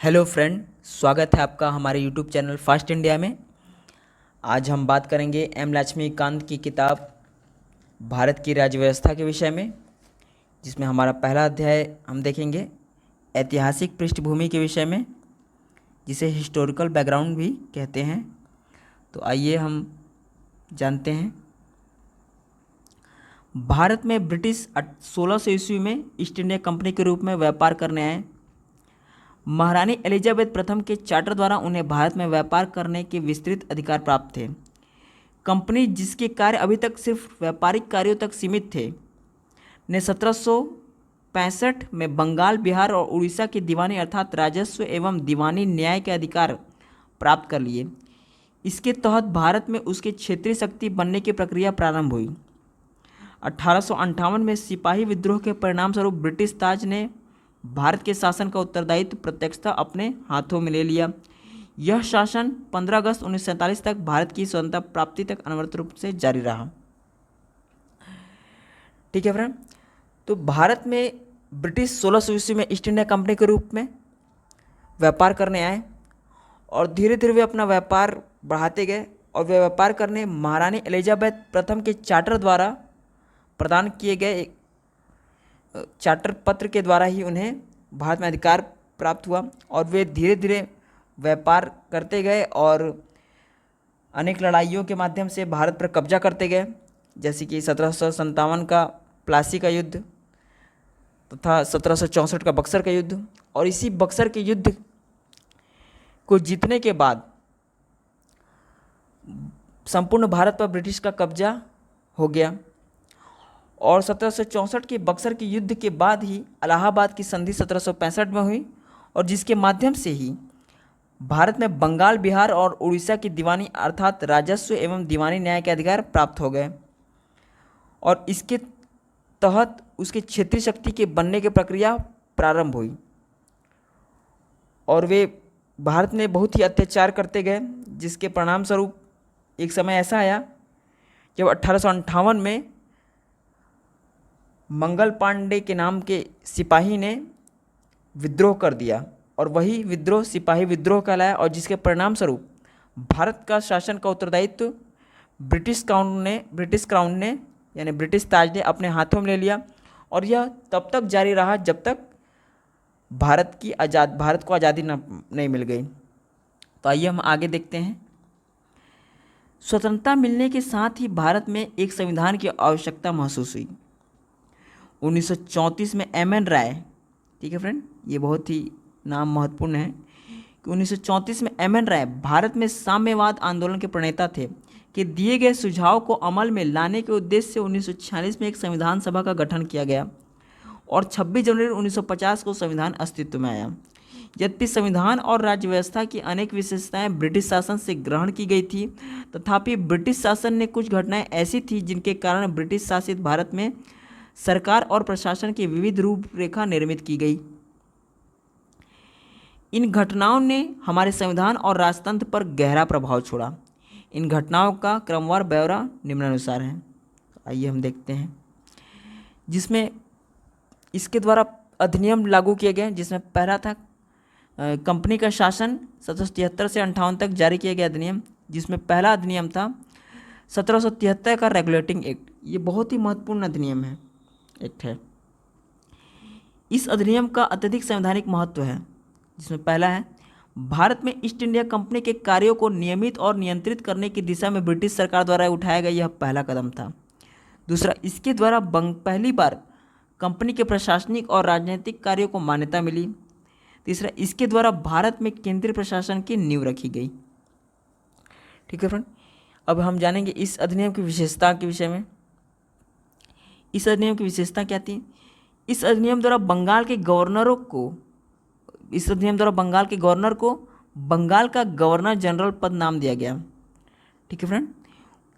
Hello friend, स्वागत है आपका हमारे यूट्यूब चैनल फास्ट इंडिया में। आज हम बात करेंगे एम लक्ष्मीकांत की किताब भारत की राज्य व्यवस्था के विषय में, जिसमें हमारा पहला अध्याय हम देखेंगे ऐतिहासिक पृष्ठभूमि के विषय में, जिसे हिस्टोरिकल बैकग्राउंड भी कहते हैं। तो आइए हम जानते हैं। भारत में ब्रिटिश 1600 ईस्वी में ईस्ट इंडिया कंपनी के रूप में व्यापार करने आए। महारानी एलिजाबेथ प्रथम के चार्टर द्वारा उन्हें भारत में व्यापार करने के विस्तृत अधिकार प्राप्त थे। कंपनी, जिसके कार्य अभी तक सिर्फ व्यापारिक कार्यों तक सीमित थे, ने 1765 में बंगाल, बिहार और उड़ीसा की दीवानी अर्थात राजस्व एवं दीवानी न्याय के अधिकार प्राप्त कर लिए। इसके तहत भारत में उसके क्षेत्रीय शक्ति बनने की प्रक्रिया प्रारंभ हुई। 1858 में सिपाही विद्रोह के परिणामस्वरूप ब्रिटिश ताज ने भारत के शासन का उत्तरदायित्व प्रत्यक्षतः अपने हाथों में ले लिया। यह शासन 15 अगस्त 1947 तक भारत की स्वतंत्रता प्राप्ति तक अनवरत रूप से जारी रहा। ठीक है फ्रेंड, तो भारत में ब्रिटिश 1600 ईस्वी में ईस्ट इंडिया कंपनी के रूप में व्यापार करने आए और धीरे धीरे वे अपना व्यापार बढ़ाते गए और वे व्यापार करने महारानी एलिजाबेथ प्रथम के चार्टर द्वारा प्रदान किए गए चार्टर पत्र के द्वारा ही उन्हें भारत में अधिकार प्राप्त हुआ और वे धीरे धीरे व्यापार करते गए और अनेक लड़ाइयों के माध्यम से भारत पर कब्जा करते गए, जैसे कि 1757 का प्लासी का युद्ध तथा 1764 का बक्सर का युद्ध। और इसी बक्सर के युद्ध को जीतने के बाद संपूर्ण भारत पर ब्रिटिश का कब्जा हो गया और 1764 के बक्सर के युद्ध के बाद ही इलाहाबाद की संधि 1765 में हुई और जिसके माध्यम से ही भारत में बंगाल, बिहार और उड़ीसा की दीवानी अर्थात राजस्व एवं दीवानी न्याय के अधिकार प्राप्त हो गए और इसके तहत उसके क्षेत्रीय शक्ति के बनने की प्रक्रिया प्रारंभ हुई और वे भारत में बहुत ही अत्याचार करते गए, जिसके परिणाम स्वरूप एक समय ऐसा आया जब 1858 में मंगल पांडे के नाम के सिपाही ने विद्रोह कर दिया और वही विद्रोह सिपाही विद्रोह कहलाया और जिसके परिणाम स्वरूप भारत का शासन का उत्तरदायित्व ब्रिटिश क्राउन ने यानी ब्रिटिश ताज ने अपने हाथों में ले लिया और यह तब तक जारी रहा जब तक भारत को आज़ादी नहीं मिल गई। तो आइए हम आगे देखते हैं। स्वतंत्रता मिलने के साथ ही भारत में एक संविधान की आवश्यकता महसूस हुई। 1934 में एम एन राय, ठीक है फ्रेंड, ये बहुत ही नाम महत्वपूर्ण है कि 1934 में एम एन राय भारत में साम्यवाद आंदोलन के प्रणेता थे कि दिए गए सुझाव को अमल में लाने के उद्देश्य से 1946 में एक संविधान सभा का गठन किया गया और 26 जनवरी 1950 को संविधान अस्तित्व में आया। यद्यपि संविधान और राज्य व्यवस्था की अनेक विशेषताएं ब्रिटिश शासन से ग्रहण की गई थी, तथापि ब्रिटिश शासन ने कुछ घटनाएं ऐसी थी जिनके कारण ब्रिटिश शासित भारत में सरकार और प्रशासन की विविध रूपरेखा निर्मित की गई। इन घटनाओं ने हमारे संविधान और राजतंत्र पर गहरा प्रभाव छोड़ा। इन घटनाओं का क्रमवार ब्यौरा निम्नानुसार है। आइए हम देखते हैं, जिसमें इसके द्वारा अधिनियम लागू किए गए, जिसमें पहला था कंपनी का शासन 1773 से 58 तक जारी किया गया अधिनियम, जिसमें पहला अधिनियम था 1773 का रेगुलेटिंग एक्ट। ये बहुत ही महत्वपूर्ण अधिनियम है, एक्ट है। इस अधिनियम का अत्यधिक संवैधानिक महत्व है, जिसमें पहला है भारत में ईस्ट इंडिया कंपनी के कार्यों को नियमित और नियंत्रित करने की दिशा में ब्रिटिश सरकार द्वारा उठाया गया यह पहला कदम था। दूसरा, इसके द्वारा पहली बार कंपनी के प्रशासनिक और राजनीतिक कार्यों को मान्यता मिली। तीसरा, इसके द्वारा भारत में केंद्रीय प्रशासन की नींव रखी गई। ठीक है फ्रेंड, अब हम जानेंगे इस अधिनियम की विशेषता के विषय में। इस अधिनियम की विशेषता क्या थी? इस अधिनियम द्वारा बंगाल के गवर्नर को बंगाल का गवर्नर जनरल पद नाम दिया गया। ठीक है फ्रेंड,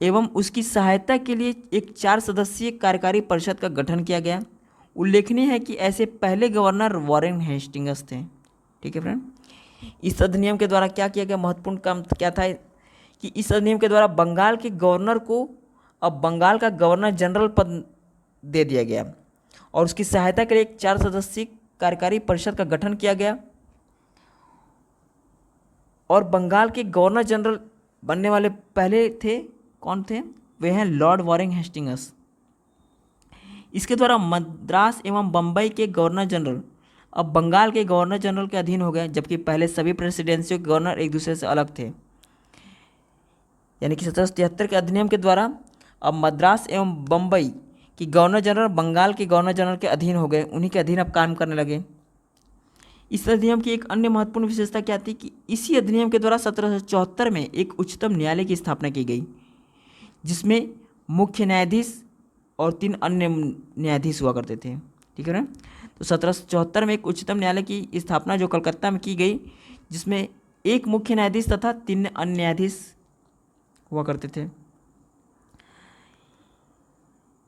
एवं उसकी सहायता के लिए एक 4 सदस्यीय कार्यकारी परिषद का गठन किया गया। उल्लेखनीय है कि ऐसे पहले गवर्नर वॉरेन हेस्टिंग्स थे। ठीक है फ्रेंड, इस अधिनियम के द्वारा क्या किया गया, महत्वपूर्ण काम क्या था कि इस अधिनियम के द्वारा बंगाल के गवर्नर को अब बंगाल का गवर्नर जनरल पद दे दिया गया और उसकी सहायता के लिए एक 4 सदस्यीय कार्यकारी परिषद का गठन किया गया और बंगाल के गवर्नर जनरल बनने वाले पहले थे, कौन थे? वे हैं लॉर्ड वॉरेन हेस्टिंग्स। इसके द्वारा मद्रास एवं बम्बई के गवर्नर जनरल अब बंगाल के गवर्नर जनरल के अधीन हो गए, जबकि पहले सभी प्रेसिडेंसियों के गवर्नर एक दूसरे से अलग थे। यानी कि 1773 के अधिनियम के द्वारा अब मद्रास एवं बम्बई की गवर्नर जनरल बंगाल के गवर्नर जनरल के अधीन हो गए, उन्हीं के अधीन अब काम करने लगे। इस अधिनियम की एक अन्य महत्वपूर्ण विशेषता क्या थी कि इसी अधिनियम के द्वारा 1774 में एक उच्चतम न्यायालय की स्थापना की गई, जिसमें मुख्य न्यायाधीश और 3 अन्य न्यायाधीश हुआ करते थे। ठीक है ना? तो 1774 में एक उच्चतम न्यायालय की स्थापना जो कलकत्ता में की गई, जिसमें एक मुख्य न्यायाधीश तथा 3 अन्य न्यायाधीश हुआ करते थे।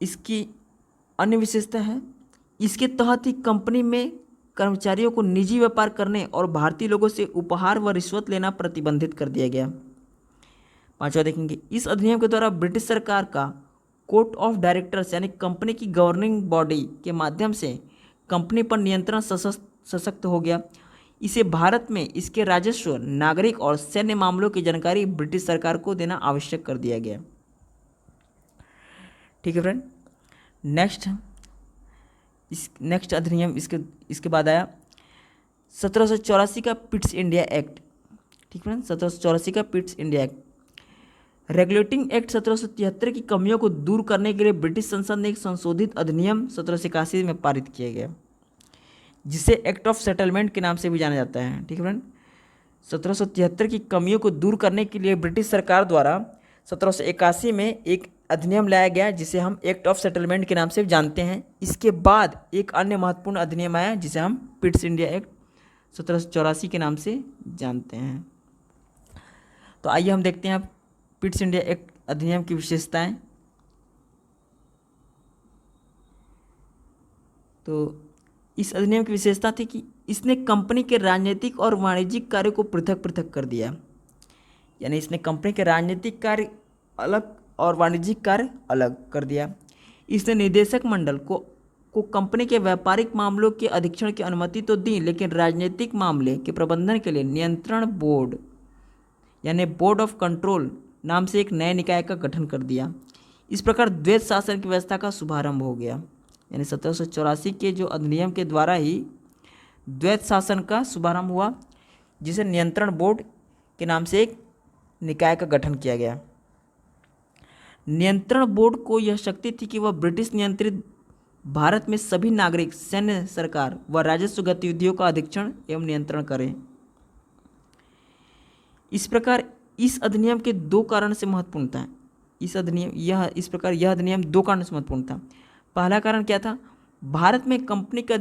इसकी अन्य विशेषता है, इसके तहत ही कंपनी में कर्मचारियों को निजी व्यापार करने और भारतीय लोगों से उपहार व रिश्वत लेना प्रतिबंधित कर दिया गया। 5वां देखेंगे, इस अधिनियम के द्वारा ब्रिटिश सरकार का कोर्ट ऑफ डायरेक्टर्स यानी कंपनी की गवर्निंग बॉडी के माध्यम से कंपनी पर नियंत्रण सशक्त हो गया। इसे भारत में इसके राजस्व, नागरिक और सैन्य मामलों की जानकारी ब्रिटिश सरकार को देना आवश्यक कर दिया गया। ठीक है फ्रेंड, नेक्स्ट अधिनियम इसके बाद आया 1784 का पिट्स इंडिया एक्ट। ठीक है फ्रेंड, 1784 का Pitt's India act. Regulating act 1773 की कमियों को दूर करने के लिए ब्रिटिश संसद ने एक संशोधित अधिनियम 1781 में पारित किया गया, जिसे एक्ट ऑफ सेटलमेंट के नाम से भी जाना जाता है। ठीक है फ्रेंड, 1773 की कमियों को दूर करने के लिए ब्रिटिश सरकार द्वारा 1781 में एक अधिनियम लाया गया, जिसे हम एक्ट ऑफ सेटलमेंट के नाम से जानते हैं। इसके बाद एक अन्य महत्वपूर्ण अधिनियम आया, जिसे हम पिट्स इंडिया एक्ट 1784 के नाम से जानते हैं। तो आइए हम देखते हैं पिट्स इंडिया एक्ट अधिनियम की विशेषताएं। तो इस अधिनियम की विशेषता थी कि इसने कंपनी के राजनीतिक और वाणिज्यिक कार्यों को पृथक पृथक कर दिया। यानी इसने कंपनी के राजनीतिक कार्य अलग और वाणिज्यिक कार्य अलग कर दिया। इसने निदेशक मंडल को कंपनी के व्यापारिक मामलों के अधीक्षण की अनुमति तो दी, लेकिन राजनीतिक मामले के प्रबंधन के लिए नियंत्रण बोर्ड यानी बोर्ड ऑफ कंट्रोल नाम से एक नए निकाय का गठन कर दिया। इस प्रकार द्वैत शासन की व्यवस्था का शुभारंभ हो गया। यानी 1784 के जो अधिनियम के द्वारा ही द्वैत शासन का शुभारंभ हुआ, जिसे नियंत्रण बोर्ड के नाम से एक निकाय का गठन किया गया। नियंत्रण बोर्ड को यह शक्ति थी कि वह ब्रिटिश नियंत्रित भारत में सभी नागरिक, सैन्य, सरकार व राजस्व गतिविधियों का अधीक्षण एवं नियंत्रण करें। इस प्रकार इस अधिनियम के 2 कारण से महत्वपूर्ण था। इस अधिनियम 2 कारण से महत्वपूर्ण था। पहला कारण क्या था? भारत में कंपनी के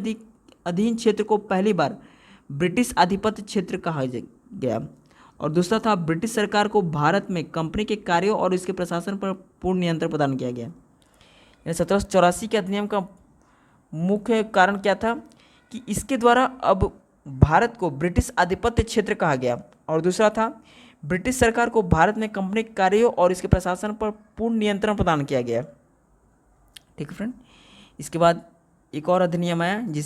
अधीन क्षेत्र को पहली बार ब्रिटिश आधिपत्य क्षेत्र कहा गया, और दूसरा था ब्रिटिश सरकार को भारत में कंपनी के कार्यों और इसके प्रशासन पर पूर्ण नियंत्रण प्रदान किया गया। यानी 1784 के अधिनियम का मुख्य कारण क्या था कि इसके द्वारा अब भारत को ब्रिटिश आधिपत्य क्षेत्र कहा गया, और दूसरा था ब्रिटिश सरकार को भारत में कंपनी के कार्यों और इसके प्रशासन पर पूर्ण नियंत्रण प्रदान किया गया। ठीक है फ्रेंड, इसके बाद एक और अधिनियम आया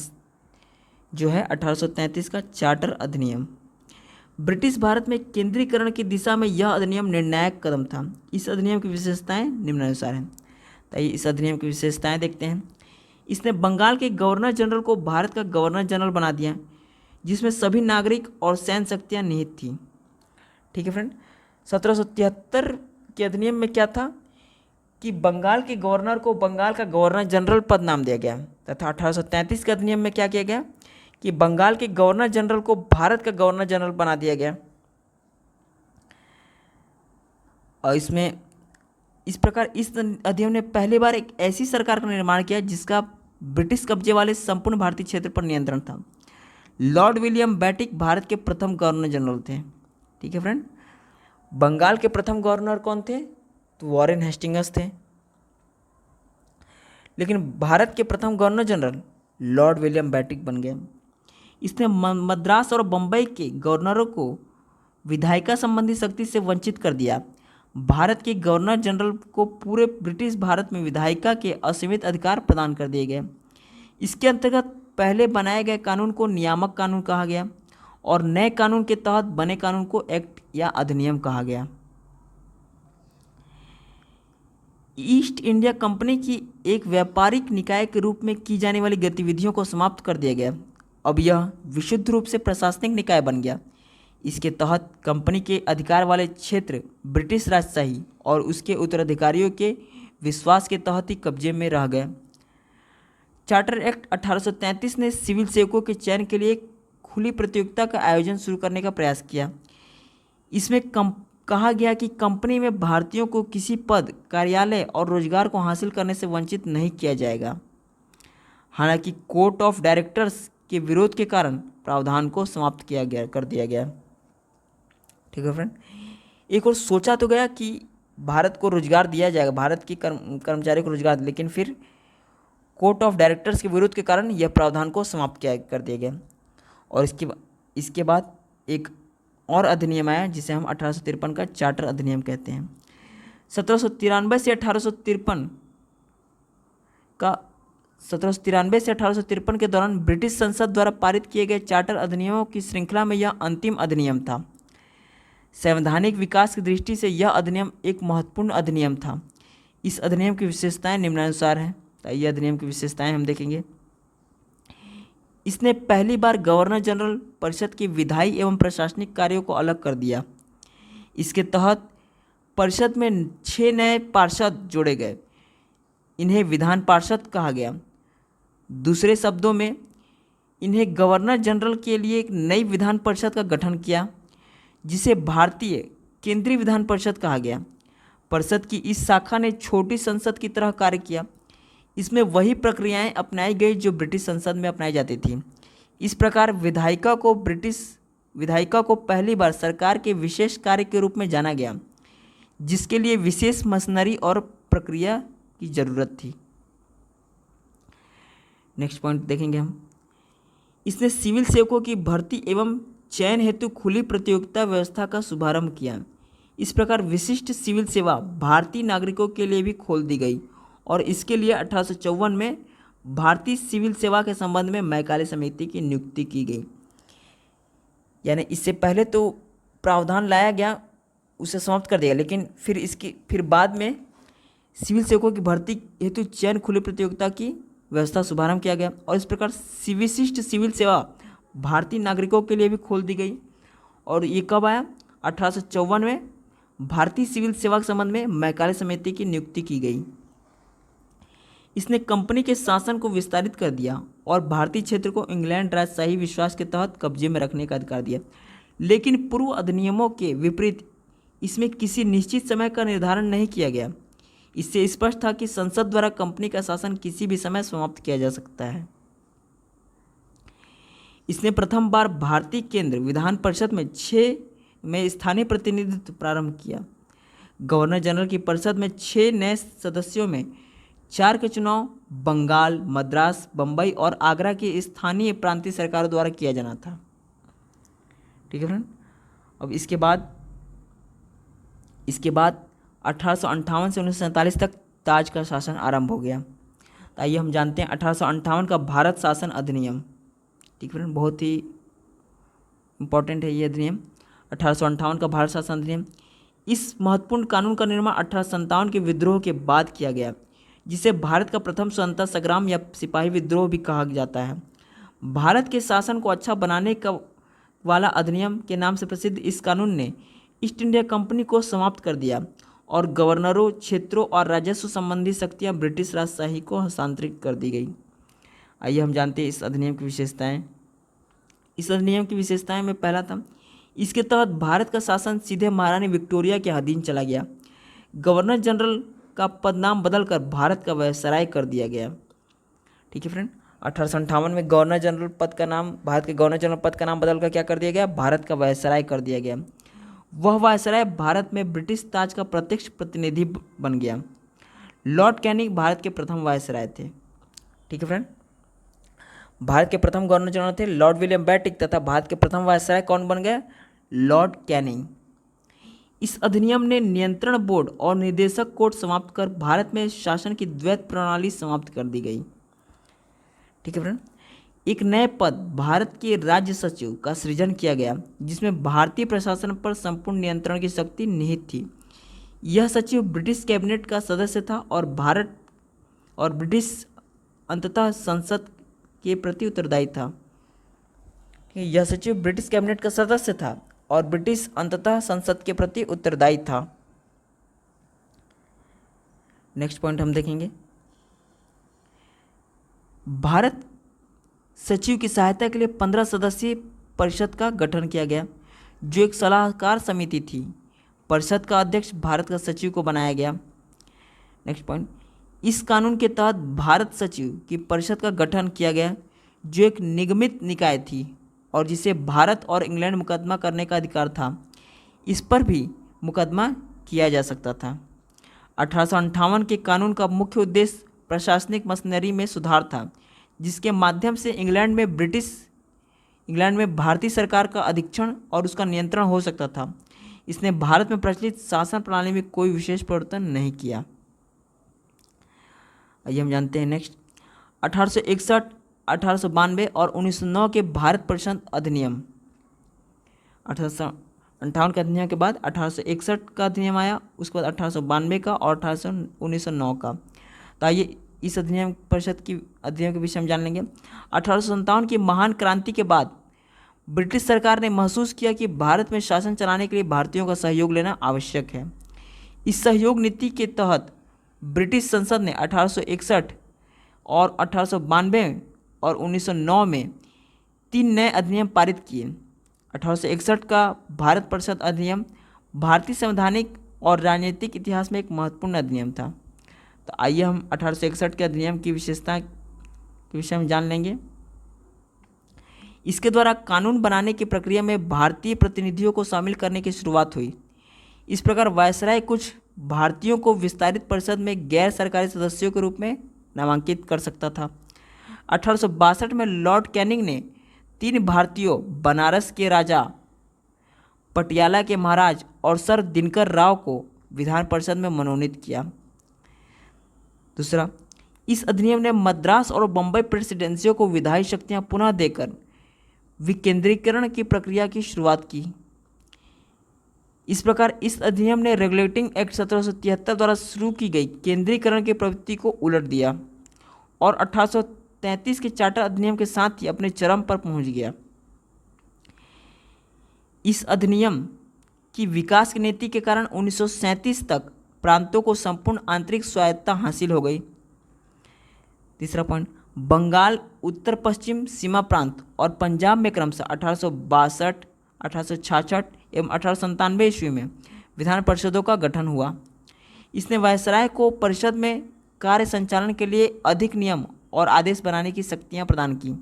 जो है 1833 का चार्टर अधिनियम। ब्रिटिश भारत में केंद्रीकरण की दिशा में यह अधिनियम निर्णायक कदम था। इस अधिनियम की विशेषताएं निम्नानुसार हैं। तो इस अधिनियम की विशेषताएं देखते हैं। इसने बंगाल के गवर्नर जनरल को भारत का गवर्नर जनरल बना दिया, जिसमें सभी नागरिक और सैन्य शक्तियाँ निहित थी। ठीक है फ्रेंड, 1773 के अधिनियम में क्या था कि बंगाल के गवर्नर को बंगाल का गवर्नर जनरल पद नाम दिया गया, तथा 1833 के अधिनियम में क्या किया गया कि बंगाल के गवर्नर जनरल को भारत का गवर्नर जनरल बना दिया गया। और इस प्रकार इस अधिनियम ने पहली बार एक ऐसी सरकार का निर्माण किया जिसका ब्रिटिश कब्जे वाले संपूर्ण भारतीय क्षेत्र पर नियंत्रण था। लॉर्ड विलियम बेटिक भारत के प्रथम गवर्नर जनरल थे। ठीक है फ्रेंड, बंगाल के प्रथम गवर्नर कौन थे? तो वॉरेन हेस्टिंग्स थे। लेकिन भारत के प्रथम गवर्नर जनरल लॉर्ड विलियम बेटिक बन गए। इसने मद्रास और बम्बई के गवर्नरों को विधायिका संबंधी शक्ति से वंचित कर दिया। भारत के गवर्नर जनरल को पूरे ब्रिटिश भारत में विधायिका के असीमित अधिकार प्रदान कर दिए गए। इसके अंतर्गत पहले बनाए गए कानून को नियामक कानून कहा गया, और नए कानून के तहत बने कानून को एक्ट या अधिनियम कहा गया। ईस्ट इंडिया कंपनी की एक व्यापारिक निकाय के रूप में की जाने वाली गतिविधियों को समाप्त कर दिया गया। अब यह विशुद्ध रूप से प्रशासनिक निकाय बन गया। इसके तहत कंपनी के अधिकार वाले क्षेत्र ब्रिटिश राजशाही और उसके उत्तराधिकारियों के विश्वास के तहत ही कब्जे में रह गए। चार्टर एक्ट 1833 ने सिविल सेवकों के चयन के लिए खुली प्रतियोगिता का आयोजन शुरू करने का प्रयास किया। इसमें कहा गया कि कंपनी में भारतीयों को किसी पद, कार्यालय और रोजगार को हासिल करने से वंचित नहीं किया जाएगा। हालांकि कोर्ट ऑफ डायरेक्टर्स के विरोध के कारण प्रावधान को समाप्त कर दिया गया। ठीक है फ्रेंड, एक और सोचा तो गया कि भारत को रोजगार दिया जाएगा, भारत के कर्मचारी को रोजगार, लेकिन फिर कोर्ट ऑफ डायरेक्टर्स के विरोध के कारण यह प्रावधान को समाप्त कर दिया गया। और इसके बाद एक और अधिनियम आया जिसे हम 1853 का चार्टर अधिनियम कहते हैं। 1793 से 1853 के दौरान ब्रिटिश संसद द्वारा पारित किए गए चार्टर अधिनियमों की श्रृंखला में यह अंतिम अधिनियम था। संवैधानिक विकास की दृष्टि से यह अधिनियम एक महत्वपूर्ण अधिनियम था। इस अधिनियम की विशेषताएं निम्नानुसार हैं। यह अधिनियम की विशेषताएं हम देखेंगे। इसने पहली बार गवर्नर जनरल परिषद के विधायी एवं प्रशासनिक कार्यों को अलग कर दिया। इसके तहत परिषद में 6 नए पार्षद जोड़े गए। इन्हें विधान पार्षद कहा गया। दूसरे शब्दों में इन्हें गवर्नर जनरल के लिए एक नई विधान परिषद का गठन किया, जिसे भारतीय केंद्रीय विधान परिषद कहा गया। परिषद की इस शाखा ने छोटी संसद की तरह कार्य किया। इसमें वही प्रक्रियाएं अपनाई गई जो ब्रिटिश संसद में अपनाई जाती थी। इस प्रकार विधायिका को पहली बार सरकार के विशेष कार्य के रूप में जाना गया, जिसके लिए विशेष मशीनरी और प्रक्रिया की जरूरत थी। नेक्स्ट पॉइंट देखेंगे हम। इसने सिविल सेवकों की भर्ती एवं चयन हेतु खुली प्रतियोगिता व्यवस्था का शुभारंभ किया। इस प्रकार विशिष्ट सिविल सेवा भारतीय नागरिकों के लिए भी खोल दी गई और इसके लिए 1854 में भारतीय सिविल सेवा के संबंध में मैकाले समिति की नियुक्ति की गई। यानी इससे पहले तो प्रावधान लाया गया, उसे समाप्त कर दिया, लेकिन फिर बाद में सिविल सेवकों की भर्ती हेतु चयन खुली प्रतियोगिता की व्यवस्था शुभारंभ किया गया और इस प्रकार विशिष्ट सिविल सेवा भारतीय नागरिकों के लिए भी खोल दी गई। और ये कब आया? 1854 में भारतीय सिविल सेवा के संबंध में मैकाले समिति की नियुक्ति की गई। इसने कंपनी के शासन को विस्तारित कर दिया और भारतीय क्षेत्र को इंग्लैंड राजशाही विश्वास के तहत कब्जे में रखने का अधिकार दिया। लेकिन पूर्व अधिनियमों के विपरीत इसमें किसी निश्चित समय का निर्धारण नहीं किया गया। इससे स्पष्ट था कि संसद द्वारा कंपनी का शासन किसी भी समय समाप्त किया जा सकता है। इसने प्रथम बार भारतीय केंद्र विधान परिषद में 6 में स्थानीय प्रतिनिधित्व प्रारंभ किया। गवर्नर जनरल की परिषद में 6 नए सदस्यों में 4 के चुनाव बंगाल, मद्रास, बम्बई और आगरा की स्थानीय प्रांतीय सरकारों द्वारा किया जाना था। ठीक है फ्रेंड। अब इसके बाद 1858 से 1947 तक ताज का शासन आरंभ हो गया। आइए हम जानते हैं 1858 का भारत शासन अधिनियम। ठीक है फ्रेंड, बहुत ही इम्पोर्टेंट है ये अधिनियम। 1858 का भारत शासन अधिनियम। इस महत्वपूर्ण कानून का निर्माण 1857 के विद्रोह के बाद किया गया, जिसे भारत का प्रथम स्वतंत्रता संग्राम या सिपाही विद्रोह भी कहा जाता है। भारत के शासन को अच्छा बनाने का वाला अधिनियम के नाम से प्रसिद्ध इस कानून ने ईस्ट इंडिया कंपनी को समाप्त कर दिया और गवर्नरों, क्षेत्रों और राजस्व संबंधी शक्तियां ब्रिटिश राजशाही को हस्तांतरित कर दी गई। आइए हम जानते हैं इस अधिनियम की विशेषताएं। इस अधिनियम की विशेषताएं में पहला था, इसके तहत भारत का शासन सीधे महारानी विक्टोरिया के अधीन चला गया। गवर्नर जनरल का पदनाम बदलकर भारत का वायसराय कर दिया गया। ठीक है फ्रेंड, 1858 में गवर्नर जनरल पद का नाम, भारत के गवर्नर जनरल पद का नाम बदलकर क्या कर दिया गया? भारत का वायसराय कर दिया गया। वह वायसराय भारत में ब्रिटिश ताज का प्रत्यक्ष प्रतिनिधि बन गया। लॉर्ड कैनिंग भारत के प्रथम वायसराय थे। ठीक है फ्रेंड, भारत के प्रथम गवर्नर जनरल थे लॉर्ड विलियम बेटिक तथा भारत के प्रथम वायसराय कौन बन गए? Lord Canning. इस अधिनियम ने नियंत्रण बोर्ड और निदेशक कोर्ट समाप्त कर भारत में शासन की द्वैत प्रणाली समाप्त कर दी गई। ठीक है फ्रेंड, एक नए पद भारत के राज्य सचिव का सृजन किया गया, जिसमें भारतीय प्रशासन पर संपूर्ण नियंत्रण की शक्ति निहित थी। यह सचिव ब्रिटिश कैबिनेट का सदस्य था और ब्रिटिश अंततः संसद के प्रति उत्तरदायी था। यह सचिव ब्रिटिश कैबिनेट का सदस्य था और ब्रिटिश अंततः संसद के प्रति उत्तरदायी था। नेक्स्ट पॉइंट हम देखेंगे, भारत सचिव की सहायता के लिए 15 सदस्यीय परिषद का गठन किया गया, जो एक सलाहकार समिति थी। परिषद का अध्यक्ष भारत का सचिव को बनाया गया। नेक्स्ट पॉइंट, इस कानून के तहत भारत सचिव की परिषद का गठन किया गया, जो एक निगमित निकाय थी और जिसे भारत और इंग्लैंड मुकदमा करने का अधिकार था। इस पर भी मुकदमा किया जा सकता था। 1858 के कानून का मुख्य उद्देश्य प्रशासनिक मशीनरी में सुधार था, जिसके माध्यम से इंग्लैंड में भारतीय सरकार का अधीक्षण और उसका नियंत्रण हो सकता था। इसने भारत में प्रचलित शासन प्रणाली में कोई विशेष परिवर्तन नहीं किया। आइए हम जानते हैं नेक्स्ट, 1861, 1892 और 1909 के भारत परिषद अधिनियम। 1858 के अधिनियम के बाद 1861 का अधिनियम आया, उसके बाद 1892 का और 1909 का। तो आइए इस अधिनियम परिषद की अधिनियम के विषय हम जान लेंगे। 1857 की महान क्रांति के बाद ब्रिटिश सरकार ने महसूस किया कि भारत में शासन चलाने के लिए भारतीयों का सहयोग लेना आवश्यक है। इस सहयोग नीति के तहत ब्रिटिश संसद ने 1861 और 1892 और 1909 में 3 नए अधिनियम पारित किए। 1861 का भारत परिषद अधिनियम भारतीय संवैधानिक और राजनीतिक इतिहास में एक महत्वपूर्ण अधिनियम था। तो आइए हम 1861 के अधिनियम की विशेषता के विषय में जान लेंगे। इसके द्वारा कानून बनाने की प्रक्रिया में भारतीय प्रतिनिधियों को शामिल करने की शुरुआत हुई। इस प्रकार वायसराय कुछ भारतीयों को विस्तारित परिषद में गैर सरकारी सदस्यों के रूप में नामांकित कर सकता था। 1862 में लॉर्ड कैनिंग ने 3 भारतीयों, बनारस के राजा, पटियाला के महाराज और सर दिनकर राव को विधान परिषद में मनोनीत किया। दूसरा, इस अधिनियम ने मद्रास और बम्बई प्रेसिडेंसियों को विधायी शक्तियां पुनः देकर विकेंद्रीकरण की प्रक्रिया की शुरुआत की। इस प्रकार इस अधिनियम ने रेगुलेटिंग एक्ट 1773 द्वारा शुरू की गई केंद्रीकरण की प्रवृत्ति को उलट दिया और 1833 के चार्टर अधिनियम के साथ ही अपने चरम पर पहुंच गया। इस अधिनियम की विकास की नीति के कारण 1937 तक प्रांतों को संपूर्ण आंतरिक स्वायत्तता हासिल हो गई। तीसरा पॉइंट, बंगाल, उत्तर पश्चिम सीमा प्रांत और पंजाब में क्रमशः 1862, 1866 एवं 1897 ईस्वी में विधान परिषदों का गठन हुआ। इसने वायसराय को परिषद में कार्य संचालन के लिए अधिक नियम और आदेश बनाने की शक्तियां प्रदान की।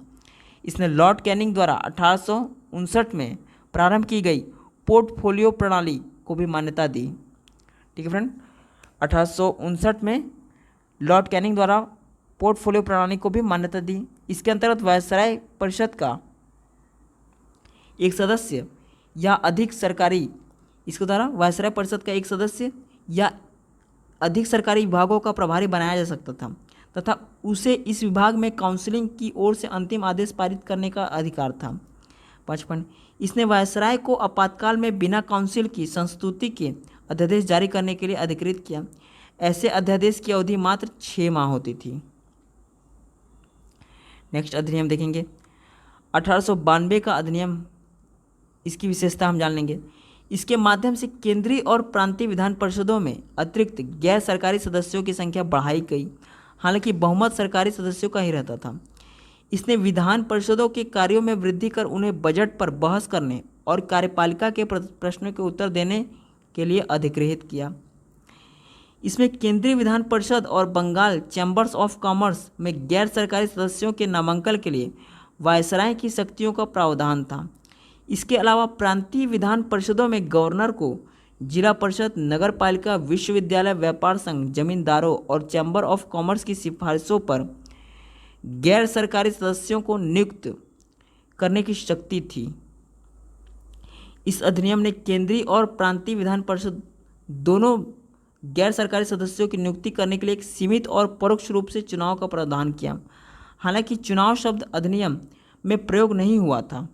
इसने लॉर्ड कैनिंग द्वारा 1859 में प्रारंभ की गई पोर्टफोलियो प्रणाली को भी मान्यता दी। ठीक है फ्रेंड, 1859 में लॉर्ड कैनिंग द्वारा पोर्टफोलियो प्रणाली को भी मान्यता दी। इसके अंतर्गत वायसराय परिषद का एक सदस्य या अधिक सरकारी इसके द्वारा वायसराय परिषद का एक सदस्य या अधिक सरकारी विभागों का प्रभारी बनाया जा सकता था तथा उसे इस विभाग में काउंसिलिंग की ओर से अंतिम आदेश पारित करने का अधिकार था। 5. इसने वायसराय को आपातकाल में बिना काउंसिल की संस्तुति के अध्यादेश जारी करने के लिए अधिकृत किया। ऐसे अध्यादेश की अवधि मात्र 6 माह होती थी। नेक्स्ट अधिनियम देखेंगे, 1892 का अधिनियम, इसकी विशेषता हम जान लेंगे। इसके माध्यम से केंद्रीय और प्रांतीय विधान परिषदों में अतिरिक्त गैर सरकारी सदस्यों की संख्या बढ़ाई गई, हालांकि बहुमत सरकारी सदस्यों का ही रहता था। इसने विधान परिषदों के कार्यों में वृद्धि कर उन्हें बजट पर बहस करने और कार्यपालिका के प्रश्नों के उत्तर देने के लिए अधिकृत किया। इसमें केंद्रीय विधान परिषद और बंगाल चैम्बर्स ऑफ कॉमर्स में गैर सरकारी सदस्यों के नामांकन के लिए वायसराय की शक्तियों का प्रावधान था। इसके अलावा प्रांतीय विधान परिषदों में गवर्नर को जिला परिषद, नगर पालिका, विश्वविद्यालय, व्यापार संघ, जमींदारों और चैम्बर ऑफ कॉमर्स की सिफारिशों पर गैर सरकारी सदस्यों को नियुक्त करने की शक्ति थी। इस अधिनियम ने केंद्रीय और प्रांतीय विधान परिषद दोनों गैर सरकारी सदस्यों की नियुक्ति करने के लिए एक सीमित और परोक्ष रूप से चुनाव का प्रावधान किया। हालांकि चुनाव शब्द अधिनियम में प्रयोग नहीं हुआ था।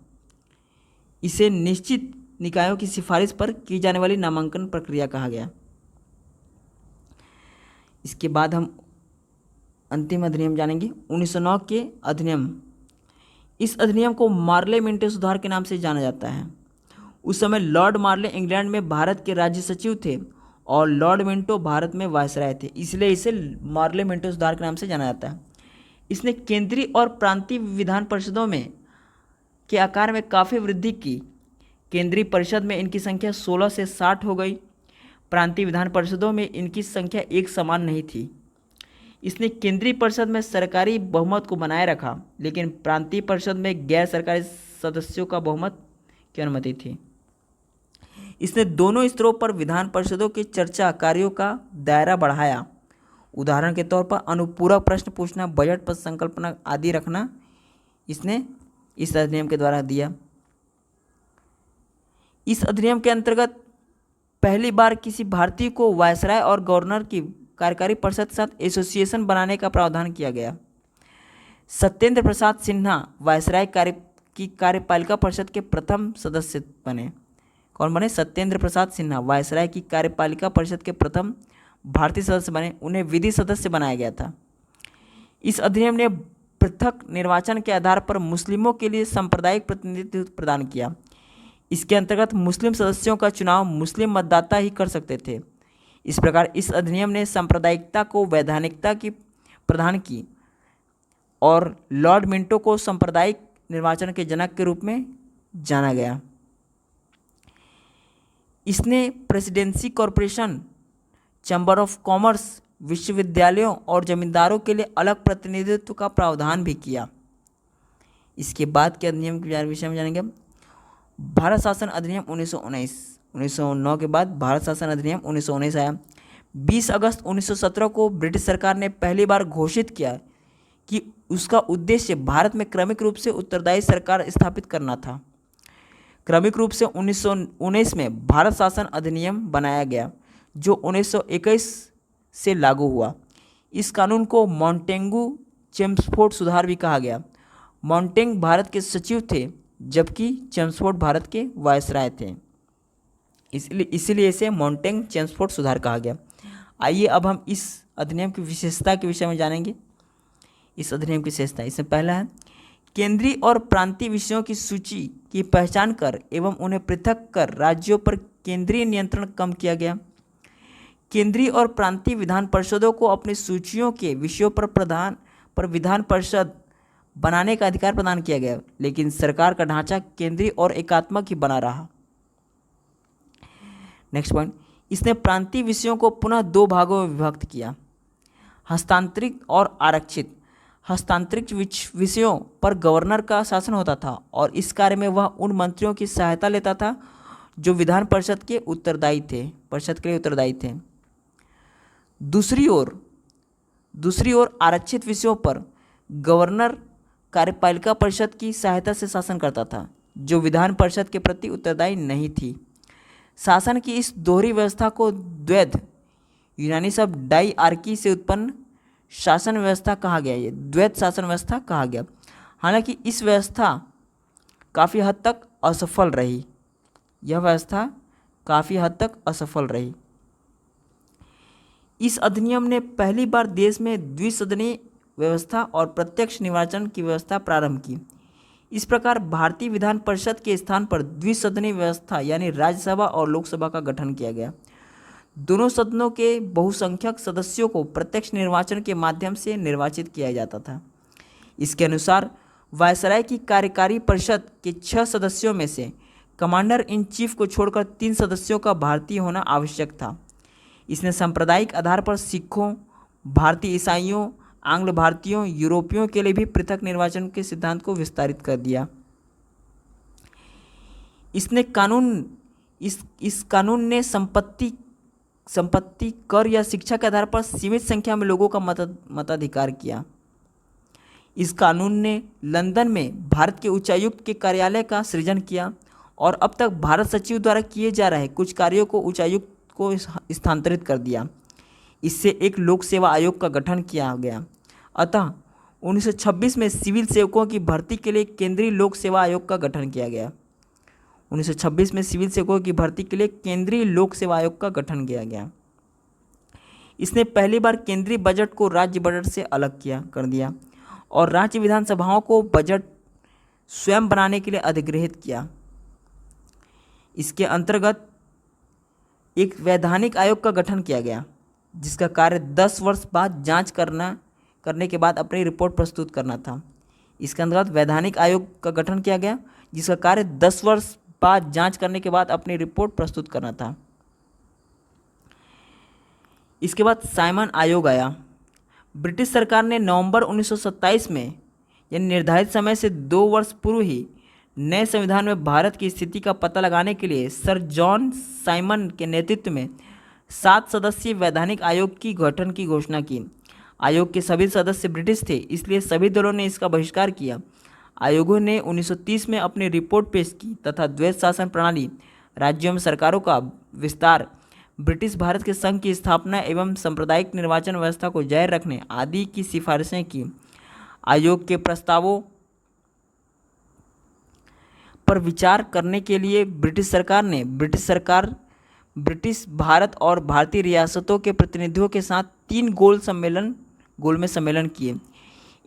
इसे निश्चित निकायों की सिफारिश पर की जाने वाली नामांकन प्रक्रिया कहा गया। इसके बाद हम अंतिम अधिनियम जानेंगे 1909 के अधिनियम। इस अधिनियम को मार्ले मिंटो सुधार के नाम से जाना जाता है। उस समय लॉर्ड मार्ले इंग्लैंड में भारत के राज्य सचिव थे और लॉर्ड मिंटो भारत में वायसराय थे, इसलिए इसे मार्ले मिंटो सुधार के नाम से जाना जाता है। इसने केंद्रीय और प्रांतीय विधान परिषदों में के आकार में काफ़ी वृद्धि की। केंद्रीय परिषद में इनकी संख्या 16 से 60 हो गई। प्रांतीय विधान परिषदों में इनकी संख्या एक समान नहीं थी। इसने केंद्रीय परिषद में सरकारी बहुमत को बनाए रखा, लेकिन प्रांतीय परिषद में गैर सरकारी सदस्यों का बहुमत की अनुमति थी। इसने दोनों स्तरों पर विधान परिषदों के चर्चा कार्यों का दायरा बढ़ाया। उदाहरण के तौर पर अनुपूरक प्रश्न पूछना, बजट पर संकल्पना आदि रखना इसने इस अधिनियम के द्वारा दिया। इस अधिनियम के अंतर्गत पहली बार किसी भारतीय को वायसराय और गवर्नर की कार्यकारी परिषद के साथ एसोसिएशन बनाने का प्रावधान किया गया। सत्येंद्र प्रसाद सिन्हा वायसराय की कार्यपालिका परिषद के प्रथम सदस्य बने। कौन बने? सत्येंद्र प्रसाद सिन्हा वायसराय की कार्यपालिका परिषद के प्रथम भारतीय सदस्य बने। उन्हें विधि सदस्य बनाया गया था। इस अधिनियम ने पृथक निर्वाचन के आधार पर मुस्लिमों के लिए सांप्रदायिक प्रतिनिधित्व प्रदान किया। इसके अंतर्गत मुस्लिम सदस्यों का चुनाव मुस्लिम मतदाता ही कर सकते थे। इस प्रकार इस अधिनियम ने सांप्रदायिकता को वैधानिकता की प्रदान की और लॉर्ड मिंटो को सांप्रदायिक निर्वाचन के जनक के रूप में जाना गया। इसने presidency corporation, chamber of commerce, विश्वविद्यालयों और जमींदारों के लिए अलग प्रतिनिधित्व का प्रावधान भी किया। इसके बाद के अधिनियम के विषय में जानेंगे। भारत शासन अधिनियम 1919। 1909 के बाद भारत शासन अधिनियम 1919 आया। 20 अगस्त 1917 को ब्रिटिश सरकार ने पहली बार घोषित किया कि उसका उद्देश्य भारत में क्रमिक रूप से उत्तरदायी सरकार स्थापित करना था। क्रमिक रूप से 1919 में भारत शासन अधिनियम बनाया गया, जो 1921 से लागू हुआ। इस कानून को मॉन्टेगू चेम्सफोर्ड सुधार भी कहा गया। मॉन्टेग भारत के सचिव थे, जबकि चेम्सफोर्ड भारत के वायसराय थे, इसलिए इसे मॉन्टेग चेम्सफोर्ड सुधार कहा गया। आइए अब हम इस अधिनियम की विशेषता के विषय में जानेंगे। इस अधिनियम की विशेषता, इसमें पहला है केंद्रीय और प्रांतीय विषयों की सूची की पहचान कर एवं उन्हें पृथक कर राज्यों पर केंद्रीय नियंत्रण कम किया गया। केंद्रीय और प्रांतीय विधान परिषदों को अपनी सूचियों के विषयों पर विधान परिषद बनाने का अधिकार प्रदान किया गया, लेकिन सरकार का ढांचा केंद्रीय और एकात्मक ही बना रहा। नेक्स्ट पॉइंट, इसने प्रांतीय विषयों को पुनः दो भागों में विभक्त किया, हस्तांतरित और आरक्षित। हस्तांतरित विषयों पर गवर्नर का शासन होता था और इस कार्य में वह उन मंत्रियों की सहायता लेता था जो विधान परिषद के उत्तरदायी थे। दूसरी ओर आरक्षित विषयों पर गवर्नर कार्यपालिका परिषद की सहायता से शासन करता था, जो विधान परिषद के प्रति उत्तरदायी नहीं थी। शासन की इस दोहरी व्यवस्था को द्वैध, यूनानी शब्द डाइआर्की से उत्पन्न शासन व्यवस्था कहा गया। ये द्वैध शासन व्यवस्था कहा गया। हालांकि इस व्यवस्था काफ़ी हद तक असफल रही। इस अधिनियम ने पहली बार देश में द्विसदनीय व्यवस्था और प्रत्यक्ष निर्वाचन की व्यवस्था प्रारंभ की। इस प्रकार भारतीय विधान परिषद के स्थान पर द्विसदनीय व्यवस्था यानी राज्यसभा और लोकसभा का गठन किया गया। दोनों सदनों के बहुसंख्यक सदस्यों को प्रत्यक्ष निर्वाचन के माध्यम से निर्वाचित किया जाता था। इसके अनुसार वायसराय की कार्यकारी परिषद के 6 सदस्यों में से कमांडर इन चीफ को छोड़कर 3 सदस्यों का भारतीय होना आवश्यक था। इसने सांप्रदायिक आधार पर सिखों, भारतीय ईसाइयों, आंग्ल भारतीयों, यूरोपियों के लिए भी पृथक निर्वाचन के सिद्धांत को विस्तारित कर दिया। इस कानून ने संपत्ति कर या शिक्षा के आधार पर सीमित संख्या में लोगों का मताधिकार किया। इस कानून ने लंदन में भारत के उच्चायुक्त के कार्यालय का सृजन किया और अब तक भारत सचिव द्वारा किए जा रहे कुछ कार्यों को उच्चायुक्त को स्थानांतरित कर दिया। इससे एक लोक सेवा आयोग का गठन किया गया। अतः 1926 में सिविल सेवकों की भर्ती के लिए केंद्रीय लोक सेवा आयोग का गठन किया गया। 1926 में सिविल सेवकों की भर्ती के लिए केंद्रीय लोक सेवा आयोग का गठन किया गया। इसने पहली बार केंद्रीय बजट को राज्य बजट से अलग कर दिया और राज्य विधानसभाओं को बजट स्वयं बनाने के लिए अधिग्रहित किया। इसके अंतर्गत एक वैधानिक आयोग का गठन किया गया जिसका कार्य 10 वर्ष बाद जांच करने के बाद अपनी रिपोर्ट प्रस्तुत करना था। इसके अंतर्गत वैधानिक आयोग का गठन किया गया जिसका कार्य 10 वर्ष बाद जांच करने के बाद अपनी रिपोर्ट प्रस्तुत करना था। इसके बाद साइमन आयोग आया। ब्रिटिश सरकार ने नवंबर 1927 में यानी निर्धारित समय से 2 वर्ष पूर्व ही नए संविधान में भारत की स्थिति का पता लगाने के लिए सर जॉन साइमन के नेतृत्व में 7 सदस्यीय वैधानिक आयोग की गठन की घोषणा की। आयोग के सभी सदस्य ब्रिटिश थे, इसलिए सभी दलों ने इसका बहिष्कार किया। आयोगों ने 1930 में अपनी रिपोर्ट पेश की तथा द्वैत शासन प्रणाली, राज्यों में सरकारों का विस्तार, ब्रिटिश भारत के संघ की स्थापना एवं सांप्रदायिक निर्वाचन व्यवस्था को जारी रखने आदि की सिफारिशें की। आयोग के प्रस्तावों पर विचार करने के लिए ब्रिटिश सरकार ने ब्रिटिश भारत और भारतीय रियासतों के प्रतिनिधियों के साथ 3 गोल में सम्मेलन किए।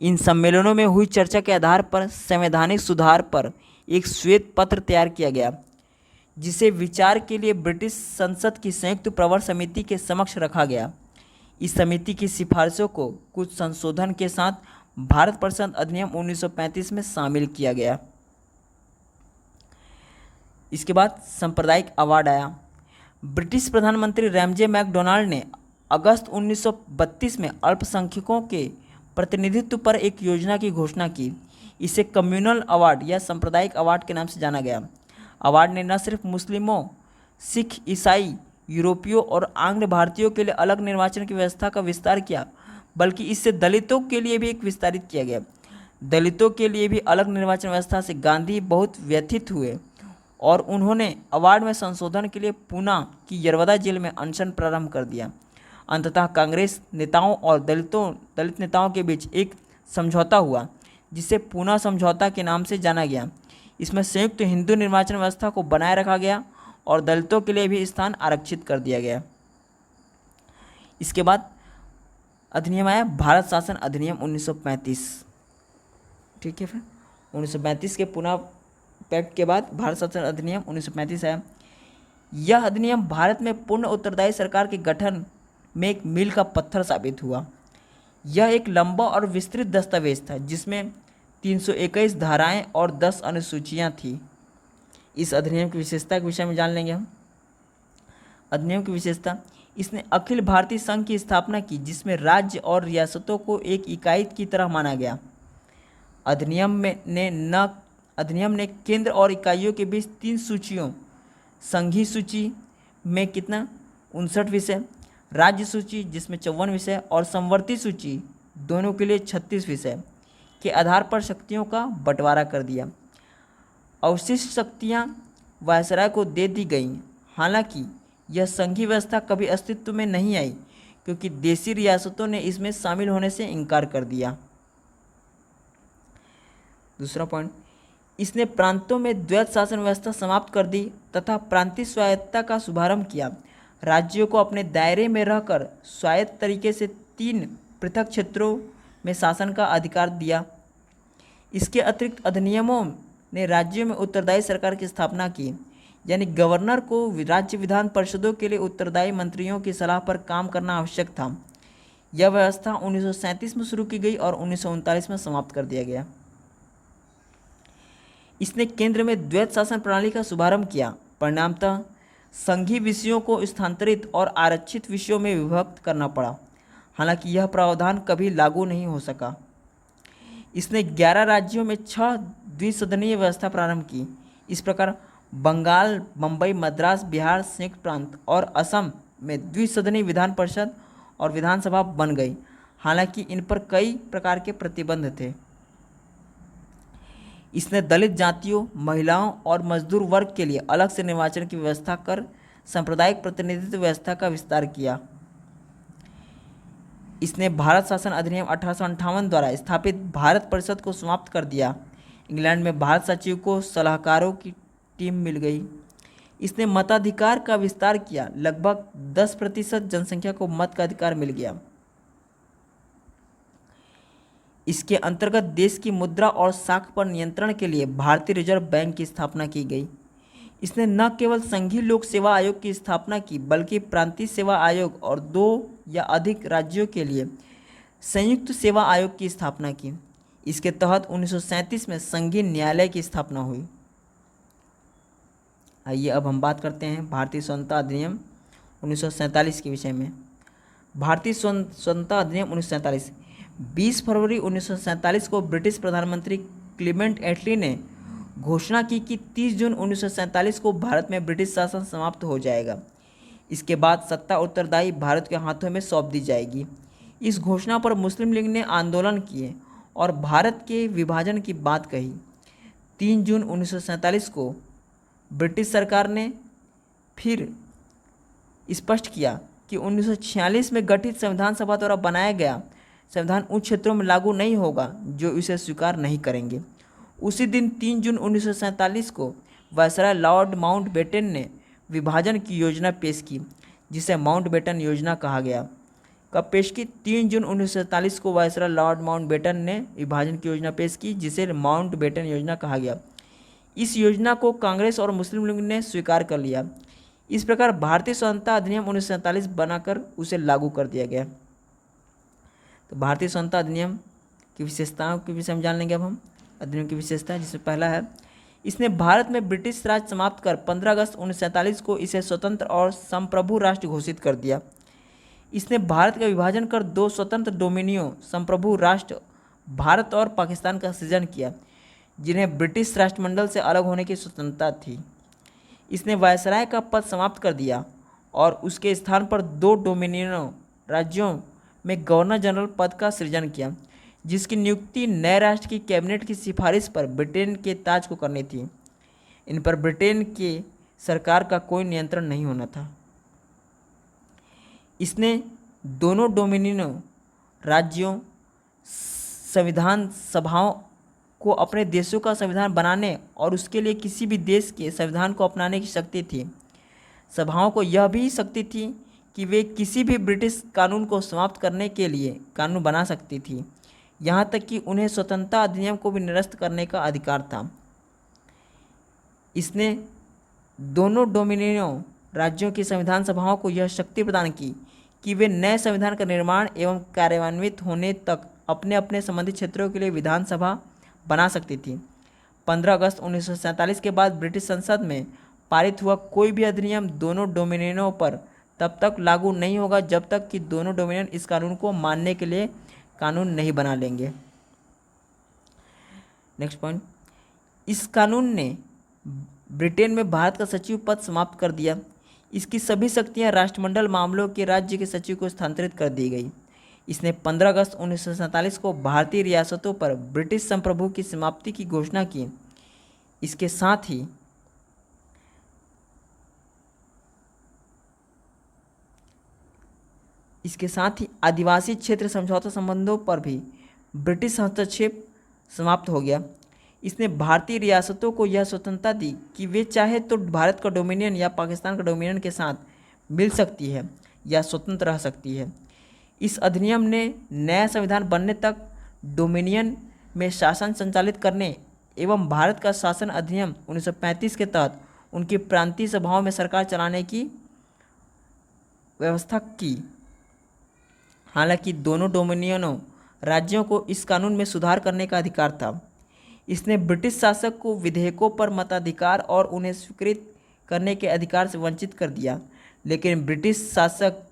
इन सम्मेलनों में हुई चर्चा के आधार पर संवैधानिक सुधार पर एक श्वेत पत्र तैयार किया गया जिसे विचार के लिए ब्रिटिश संसद की संयुक्त प्रवर समिति के समक्ष रखा गया। इस समिति की सिफारिशों को कुछ संशोधन के साथ भारत परिषद अधिनियम 1935 में शामिल किया गया। इसके बाद सांप्रदायिक अवार्ड आया। ब्रिटिश प्रधानमंत्री रैमजे मैकडोनाल्ड ने अगस्त 1932 में अल्पसंख्यकों के प्रतिनिधित्व पर एक योजना की घोषणा की। इसे कम्युनल अवार्ड या सांप्रदायिक अवार्ड के नाम से जाना गया। अवार्ड ने न सिर्फ मुस्लिमों, सिख, ईसाई, यूरोपियों और आंग्ल भारतीयों के लिए अलग निर्वाचन की व्यवस्था का विस्तार किया, बल्कि इससे दलितों के लिए भी एक विस्तारित किया गया। दलितों के लिए भी अलग निर्वाचन व्यवस्था से गांधी बहुत व्यथित हुए और उन्होंने अवार्ड में संशोधन के लिए पूना की यरवदा जेल में अनशन प्रारंभ कर दिया। अंततः कांग्रेस नेताओं और दलित नेताओं के बीच एक समझौता हुआ जिसे पूना समझौता के नाम से जाना गया। इसमें संयुक्त हिंदू निर्वाचन व्यवस्था को बनाए रखा गया और दलितों के लिए भी स्थान आरक्षित कर दिया गया। इसके बाद अधिनियम आया भारत शासन अधिनियम 1935। ठीक है, फिर 1935 के पुनः पैक्ट के बाद भारत शासन अधिनियम 1935 आया। यह अधिनियम भारत में पूर्ण उत्तरदायी सरकार के गठन में एक मील का पत्थर साबित हुआ। यह एक लंबा और विस्तृत दस्तावेज था जिसमें 321 धाराएं और 10 अनुसूचियां थी। इस अधिनियम की विशेषता के विषय में जान लेंगे हम। अधिनियम की विशेषता, इसने अखिल भारतीय संघ की स्थापना की जिसमें राज्य और रियासतों को एक इकाई की तरह माना गया। अधिनियम ने केंद्र और इकाइयों के बीच 3 सूचियों, संघीय सूची में कितना 59 विषय, राज्य सूची जिसमें 54 विषय और समवर्ती सूची दोनों के लिए 36 विषय के आधार पर शक्तियों का बंटवारा कर दिया। अवशिष्ट शक्तियां वायसराय को दे दी गईं। हालांकि यह संघीय व्यवस्था कभी अस्तित्व में नहीं आई क्योंकि देशी रियासतों ने इसमें शामिल होने से इनकार कर दिया। दूसरा पॉइंट, इसने प्रांतों में द्वैत शासन व्यवस्था समाप्त कर दी तथा प्रांतीय स्वायत्तता का शुभारंभ किया। राज्यों को अपने दायरे में रहकर स्वायत्त तरीके से 3 पृथक क्षेत्रों में शासन का अधिकार दिया। इसके अतिरिक्त अधिनियमों ने राज्यों में उत्तरदायी सरकार की स्थापना की, यानी गवर्नर को राज्य विधान परिषदों के लिए उत्तरदायी मंत्रियों की सलाह पर काम करना आवश्यक था। यह व्यवस्था 1937 में शुरू की गई और 1939 में समाप्त कर दिया गया। इसने केंद्र में द्वैत शासन प्रणाली का शुभारंभ किया। परिणामतः संघीय विषयों को स्थानांतरित और आरक्षित विषयों में विभक्त करना पड़ा। हालांकि यह प्रावधान कभी लागू नहीं हो सका। इसने 11 राज्यों में 6 द्विसदनीय व्यवस्था प्रारंभ की। इस प्रकार बंगाल, बम्बई, मद्रास, बिहार, संयुक्त प्रांत और असम में द्विसदनीय विधान परिषद और विधानसभा बन गई। हालांकि इन पर कई प्रकार के प्रतिबंध थे। इसने दलित जातियों, महिलाओं और मजदूर वर्ग के लिए अलग से निर्वाचन की व्यवस्था कर सांप्रदायिक प्रतिनिधित्व व्यवस्था का विस्तार किया। इसने भारत शासन अधिनियम 1858 द्वारा स्थापित भारत परिषद को समाप्त कर दिया। इंग्लैंड में भारत सचिव को सलाहकारों की टीम मिल गई। इसने मताधिकार का विस्तार किया। लगभग 10% जनसंख्या को मत का अधिकार मिल गया। इसके अंतर्गत देश की मुद्रा और साख पर नियंत्रण के लिए भारतीय रिजर्व बैंक की स्थापना की गई। इसने न केवल संघीय लोक सेवा आयोग की स्थापना की बल्कि प्रांतीय सेवा आयोग और 2 या अधिक राज्यों के लिए संयुक्त सेवा आयोग की स्थापना की। इसके तहत 1937 में संघीय न्यायालय की स्थापना हुई। आइए अब हम बात करते हैं भारतीय स्वतंत्रता अधिनियम 1947 के विषय में। भारतीय स्वतंत्रता अधिनियम 1947 20 फरवरी 1947 को ब्रिटिश प्रधानमंत्री क्लीमेंट एटली ने घोषणा की कि 30 जून 1947 को भारत में ब्रिटिश शासन समाप्त हो जाएगा। इसके बाद सत्ता उत्तरदायी भारत के हाथों में सौंप दी जाएगी। इस घोषणा पर मुस्लिम लीग ने आंदोलन किए और भारत के विभाजन की बात कही। 3 जून 1947 को ब्रिटिश सरकार ने फिर स्पष्ट किया कि 1946 में गठित संविधान सभा द्वारा बनाया गया संविधान उन क्षेत्रों में लागू नहीं होगा जो इसे स्वीकार नहीं करेंगे। उसी दिन 3 जून 1947 को वायसराय लॉर्ड माउंटबेटन ने विभाजन की योजना पेश की, जिसे माउंटबेटन योजना कहा गया। कब पेश की? 3 जून 1947 को वायसराय लॉर्ड माउंटबेटन ने विभाजन की योजना पेश की, जिसे माउंटबेटन योजना कहा गया। इस योजना को कांग्रेस और मुस्लिम लीग ने स्वीकार कर लिया। इस प्रकार भारतीय स्वतंत्रता अधिनियम 1947 बनाकर उसे लागू कर दिया गया। तो भारतीय स्वतंत्रता अधिनियम की विशेषताओं के विषय में जान लेंगे अब हम। अधिनियम की विशेषता जिसमें पहला है, इसने भारत में ब्रिटिश राज समाप्त कर 15 अगस्त 1947 को इसे स्वतंत्र और संप्रभु राष्ट्र घोषित कर दिया। इसने भारत का विभाजन कर 2 स्वतंत्र डोमिनियो संप्रभु राष्ट्र भारत और पाकिस्तान का सृजन किया, जिन्हें ब्रिटिश राष्ट्रमंडल से अलग होने की स्वतंत्रता थी। इसने वायसराय का पद समाप्त कर दिया और उसके स्थान पर 2 डोमिनियन राज्यों में गवर्नर जनरल पद का सृजन किया, जिसकी नियुक्ति नए राष्ट्र की कैबिनेट की सिफारिश पर ब्रिटेन के ताज को करनी थी। इन पर ब्रिटेन के सरकार का कोई नियंत्रण नहीं होना था। इसने दोनों डोमिनियन राज्यों संविधान सभाओं को अपने देशों का संविधान बनाने और उसके लिए किसी भी देश के संविधान को अपनाने की शक्ति थी। सभाओं को यह भी शक्ति थी कि वे किसी भी ब्रिटिश कानून को समाप्त करने के लिए कानून बना सकती थी, यहाँ तक कि उन्हें स्वतंत्रता अधिनियम को भी निरस्त करने का अधिकार था। इसने दोनों डोमिनियन राज्यों की संविधान सभाओं को यह शक्ति प्रदान की कि वे नए संविधान का निर्माण एवं कार्यान्वित होने तक अपने अपने संबंधित क्षेत्रों के लिए विधानसभा बना सकती थी। 15 अगस्त 1947 के बाद ब्रिटिश संसद में पारित हुआ कोई भी अधिनियम दोनों डोमिनियनों पर तब तक लागू नहीं होगा जब तक कि दोनों डोमिनियन इस कानून को मानने के लिए कानून नहीं बना लेंगे। नेक्स्ट पॉइंट, इस कानून ने ब्रिटेन में भारत का सचिव पद समाप्त कर दिया। इसकी सभी शक्तियां राष्ट्रमंडल मामलों के राज्य के सचिव को स्थानांतरित कर दी गई। इसने 15 अगस्त 1947 को भारतीय रियासतों पर ब्रिटिश संप्रभु की समाप्ति की घोषणा की। इसके साथ ही आदिवासी क्षेत्र समझौता संबंधों पर भी ब्रिटिश हस्तक्षेप समाप्त हो गया। इसने भारतीय रियासतों को यह स्वतंत्रता दी कि वे चाहे तो भारत का डोमिनियन या पाकिस्तान का डोमिनियन के साथ मिल सकती है या स्वतंत्र रह सकती है। इस अधिनियम ने नया संविधान बनने तक डोमिनियन में शासन संचालित करने एवं भारत का शासन अधिनियम 1935 के तहत उनकी प्रांतीय सभाओं में सरकार चलाने की व्यवस्था की। हालांकि दोनों डोमिनियनों राज्यों को इस कानून में सुधार करने का अधिकार था। इसने ब्रिटिश शासक को विधेयकों पर मताधिकार और उन्हें स्वीकृत करने के अधिकार से वंचित कर दिया, लेकिन ब्रिटिश शासक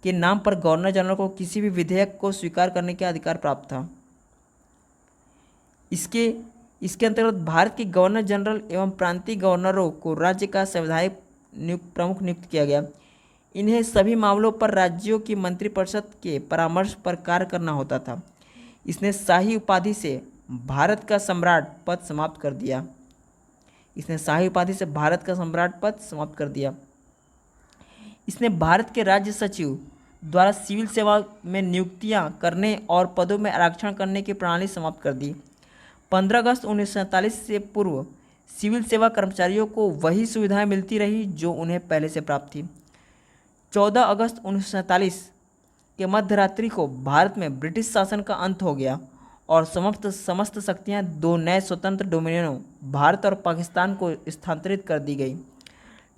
के नाम पर गवर्नर जनरल को किसी भी विधेयक को स्वीकार करने का अधिकार प्राप्त था। इसके अंतर्गत भारत के गवर्नर जनरल एवं प्रांतीय गवर्नरों को राज्य का संवैधानिक प्रमुख नियुक्त किया गया। इन्हें सभी मामलों पर राज्यों की मंत्रिपरिषद के परामर्श पर कार्य करना होता था। इसने शाही उपाधि से भारत का सम्राट पद समाप्त कर दिया। इसने भारत के राज्य सचिव द्वारा सिविल सेवा में नियुक्तियां करने और पदों में आरक्षण करने की प्रणाली समाप्त कर दी। 15 अगस्त 1947 से पूर्व सिविल सेवा कर्मचारियों को वही सुविधाएं मिलती रही जो उन्हें पहले से प्राप्त थी। 14 अगस्त 1947 के मध्यरात्रि को भारत में ब्रिटिश शासन का अंत हो गया और समस्त शक्तियां दो नए स्वतंत्र डोमिनियनों भारत और पाकिस्तान को स्थानांतरित कर दी गई।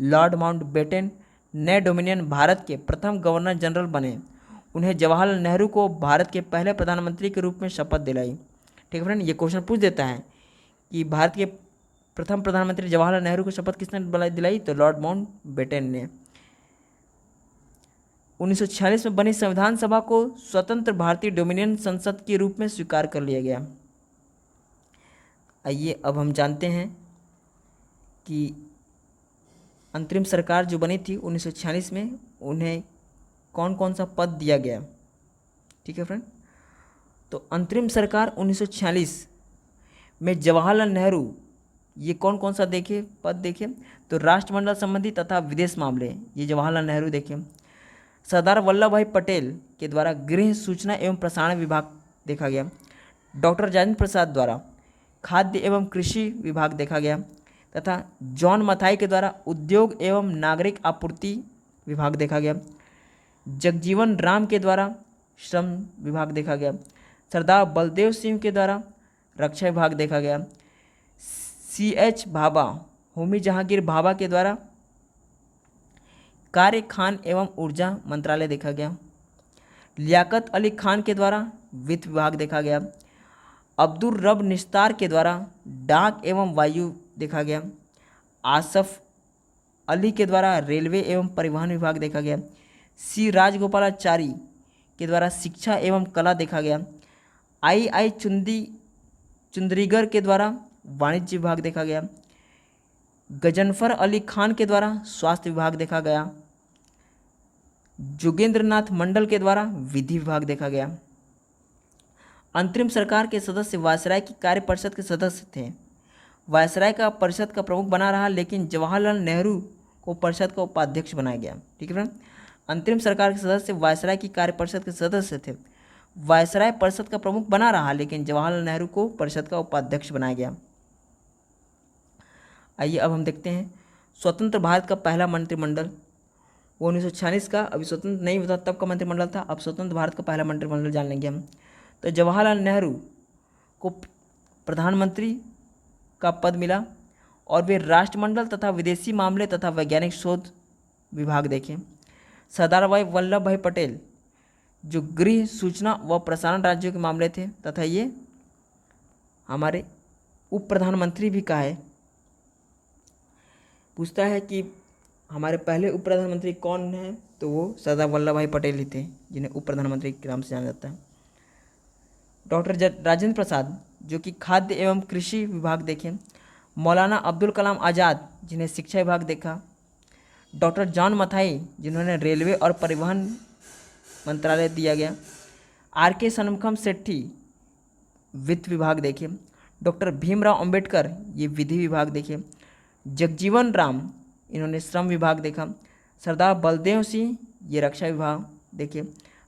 लॉर्ड माउंटबेटन नए डोमिनियन भारत के प्रथम गवर्नर जनरल बने। उन्हें जवाहरलाल नेहरू को भारत के पहले प्रधानमंत्री के रूप में शपथ दिलाई। ठीक है फ्रेंड, ये क्वेश्चन पूछ देता है कि भारत के प्रथम प्रधानमंत्री जवाहरलाल नेहरू को शपथ किसने दिलाई, तो लॉर्ड माउंटबेटन ने। 1946 में बनी संविधान सभा को स्वतंत्र भारतीय डोमिनियन संसद के रूप में स्वीकार कर लिया गया। आइए अब हम जानते हैं कि अंतरिम सरकार जो बनी थी 1946 में, उन्हें कौन कौन सा पद दिया गया। ठीक है फ्रेंड, तो अंतरिम सरकार 1946 में जवाहरलाल नेहरू, ये कौन कौन सा देखे पद देखे, तो राष्ट्रमंडल संबंधी तथा विदेश मामले, ये जवाहरलाल नेहरू देखे। सरदार वल्लभ भाई पटेल के द्वारा गृह सूचना एवं प्रसारण विभाग देखा गया। डॉक्टर राजेंद्र प्रसाद द्वारा खाद्य एवं कृषि विभाग देखा गया तथा जॉन मथाई के द्वारा उद्योग एवं नागरिक आपूर्ति विभाग देखा गया। जगजीवन राम के द्वारा श्रम विभाग देखा गया। सरदार बलदेव सिंह के द्वारा रक्षा विभाग देखा गया। CH भाभा, होमी जहांगीर भाभा के द्वारा कार्य खान एवं ऊर्जा मंत्रालय देखा गया। लियाकत अली खान के द्वारा वित्त विभाग देखा गया। अब्दुल रब निस्तार के द्वारा डाक एवं वायु देखा गया। आसफ अली के द्वारा रेलवे एवं परिवहन विभाग देखा गया। C राजगोपालाचारी के द्वारा शिक्षा एवं कला देखा गया। I चुंदरीगर के द्वारा वाणिज्य विभाग देखा गया। गजनफर अली खान के द्वारा स्वास्थ्य विभाग देखा गया। जोगेंद्रनाथ मंडल के द्वारा विधि विभाग देखा गया। अंतरिम सरकार के सदस्य वायसराय की कार्य परिषद के सदस्य थे। वायसराय का परिषद का प्रमुख बना रहा, लेकिन जवाहरलाल नेहरू को परिषद का उपाध्यक्ष बनाया गया। ठीक है फ्रेंड, अंतरिम सरकार के सदस्य वायसराय की कार्य परिषद के सदस्य थे। वायसराय परिषद का प्रमुख बना रहा, लेकिन जवाहरलाल नेहरू को परिषद का उपाध्यक्ष बनाया गया। आइए अब हम देखते हैं स्वतंत्र भारत का पहला मंत्रिमंडल। वो 1946 का, अभी स्वतंत्र नहीं होता तब का मंत्रिमंडल था। अब स्वतंत्र भारत का पहला मंत्रिमंडल जान लेंगे हम। तो जवाहरलाल नेहरू को प्रधानमंत्री का पद मिला और वे राष्ट्रमंडल तथा विदेशी मामले तथा वैज्ञानिक शोध विभाग देखें। सरदार वल्लभ भाई पटेल जो गृह सूचना व प्रसारण राज्यों के मामले थे तथा ये हमारे उप प्रधानमंत्री भी कहा है। पूछता है कि हमारे पहले उप प्रधानमंत्री कौन हैं, तो वो सरदार वल्लभ भाई पटेल ही थे, जिन्हें उप प्रधानमंत्री के नाम से जाना जाता है। डॉक्टर राजेंद्र प्रसाद जो कि खाद्य एवं कृषि विभाग देखें। मौलाना अब्दुल कलाम आज़ाद जिन्हें शिक्षा विभाग देखा। डॉक्टर जॉन मथाई जिन्होंने रेलवे और परिवहन मंत्रालय दिया गया। RK षणमुखम शेट्टी वित्त विभाग देखे। डॉक्टर भीमराव अंबेडकर ये विधि विभाग देखे। जगजीवन राम इन्होंने श्रम विभाग देखा। सरदार बलदेव सिंह ये रक्षा विभाग देखे।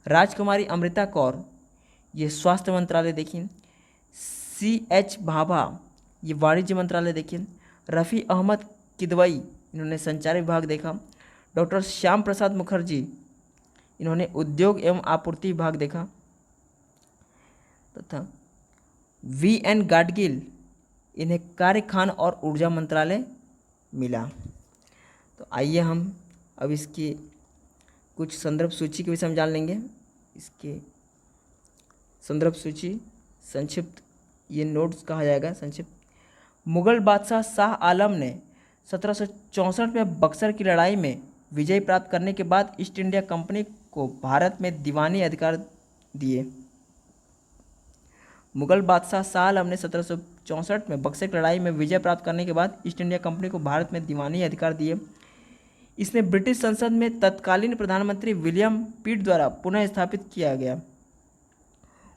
राजकुमारी अमृता कौर ये स्वास्थ्य मंत्रालय देखी। CH भाभा ये वाणिज्य मंत्रालय देखी। रफ़ी अहमद किदवई इन्होंने संचार विभाग देखा। डॉक्टर श्याम प्रसाद मुखर्जी इन्होंने उद्योग एवं आपूर्ति विभाग देखा तथा VN गाडगिल इन्हें कार्य खान और ऊर्जा मंत्रालय मिला। तो आइए हम अब इसकी कुछ संदर्भ सूची के विषय में जान लेंगे। इसके संदर्भ सूची संक्षिप्त, ये नोट्स कहा जाएगा संक्षिप्त। मुगल बादशाह शाह आलम ने 1764 में बक्सर की लड़ाई में विजय प्राप्त करने के बाद ईस्ट इंडिया कंपनी को भारत में दीवानी अधिकार दिए। मुगल बादशाह शाह आलम ने 1764 में बक्सर की लड़ाई में विजय प्राप्त करने के बाद ईस्ट इंडिया कंपनी को भारत में दीवानी अधिकार दिए। इसने ब्रिटिश संसद में तत्कालीन प्रधानमंत्री विलियम पिट द्वारा पुनः स्थापित किया गया।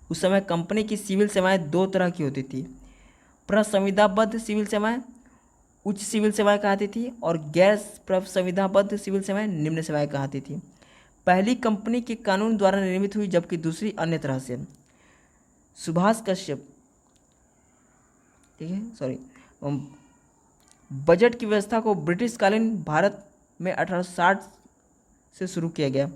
उस समय कंपनी की सिविल सेवाएं दो तरह की होती थी। प्रसंविधाबद्ध सिविल सेवाएं उच्च सिविल सेवाएं कहती थी और गैर प्रसंविधाबद्ध सिविल सेवाएं निम्न सेवाएं कहती थी। पहली कंपनी के कानून द्वारा निर्मित हुई जबकि दूसरी अन्य तरह से। सुभाष कश्यप, ठीक है, सॉरी, बजट की व्यवस्था को ब्रिटिश कालीन भारत में 1860 से शुरू किया गया।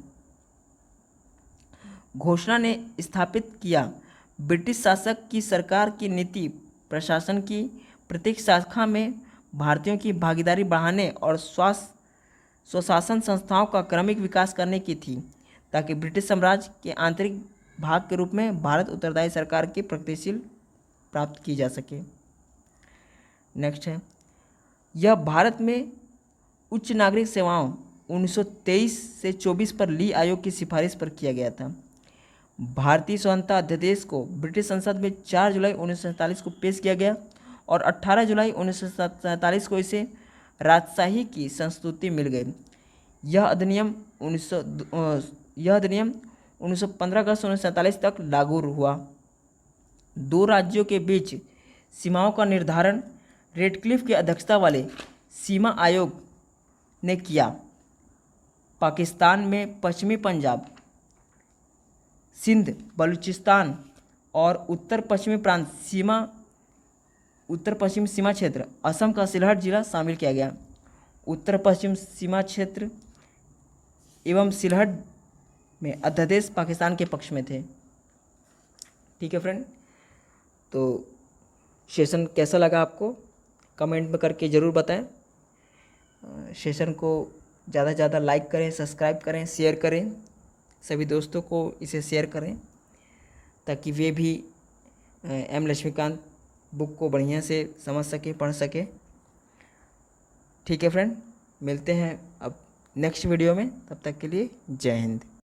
घोषणा ने स्थापित किया ब्रिटिश शासक की सरकार की नीति प्रशासन की प्रत्येक शाखा में भारतीयों की भागीदारी बढ़ाने और स्वशासन संस्थाओं का क्रमिक विकास करने की थी, ताकि ब्रिटिश साम्राज्य के आंतरिक भाग के रूप में भारत उत्तरदायी सरकार की प्रगतिशील प्राप्त की जा सके। नेक्स्ट है, यह भारत में उच्च नागरिक सेवाओं 1923 से 24 पर ली आयोग की सिफारिश पर किया गया था। भारतीय स्वतंत्रता अध्यादेश को ब्रिटिश संसद में 4 जुलाई 1947 को पेश किया गया और 18 जुलाई 1947 को इसे राजशाही की संस्तुति मिल गई। यह अधिनियम 1915 अगस्त 1947 तक लागू हुआ। दो राज्यों के बीच सीमाओं का निर्धारण रेडक्लिफ की अध्यक्षता वाले सीमा आयोग ने किया। पाकिस्तान में पश्चिमी पंजाब, सिंध, बलूचिस्तान और उत्तर पश्चिमी सीमा क्षेत्र असम का सिलहट जिला शामिल किया गया। उत्तर पश्चिम सीमा क्षेत्र एवं सिलहट में अध्यादेश पाकिस्तान के पक्ष में थे। ठीक है फ्रेंड, तो सेशन कैसा लगा आपको कमेंट में करके ज़रूर बताएं। सेशन को ज़्यादा से ज़्यादा लाइक करें, सब्सक्राइब करें, शेयर करें, सभी दोस्तों को इसे शेयर करें ताकि वे भी एम लक्ष्मीकांत बुक को बढ़िया से समझ सके, पढ़ सके। ठीक है फ्रेंड, मिलते हैं अब नेक्स्ट वीडियो में, तब तक के लिए जय हिंद।